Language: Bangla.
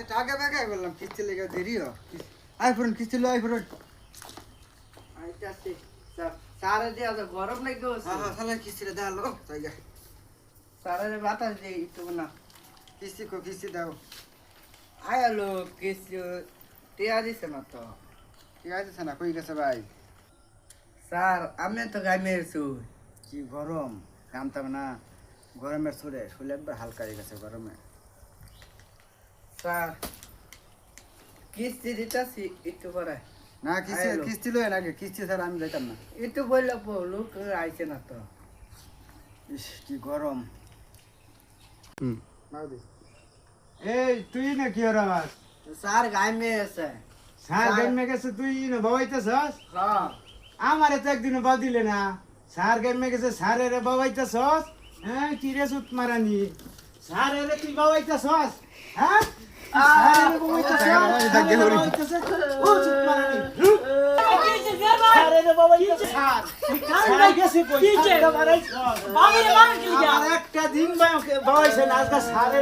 টাকা বেকাই বললাম কিস্তি লেগে দেরি হ আইফোন কিস্তি লো আইফোন আইতাছে সারে দিয়া তো গরম লাগবে হ্যাঁ হ্যাঁ তাহলে কিস্তিটা দেওয়া লো জায়গা সারে বাতাস দে একটু না কিস্তি দাও আয়ালো কিছু টিয়া দিছে না তো ঠিক আছে না কই গেছে ভাই স্যার আমি তো গাইমে আছো কি গরম কামতাম না গরমের সুরে শুলে একবার হালকা হয়ে গেছে গরমে স্যার কিস্তি দিতাছি একটু করে না কিস্তি আইলো। কিস্তি লয় না কিস্তি ছাড়া আমি যাইতাম না একটু বললে লোক আইছে না তো ইস কি গরম এই তুই না কি ওর আওয়াজ স্যার গাইমে আছে সার গেমে গেছে তুই না বাবাইতেছস হ্যাঁ আমারে তো একদিন বাদ দিলে না সার গেমে গেছে সারে রে বাবাইতেছস হ্যাঁ কি রে সুত মারানি সারে রে তুই বাবাইতেছস হ্যাঁ সারে রে বাবাইতেছস সারে রে বাবাইতেছস ও সুত মারানি সারে রে বাবাইতেছস সারে গেছে কই সারে মারাইছস আমার একটা দিন বাবাইছে না আজকে সারে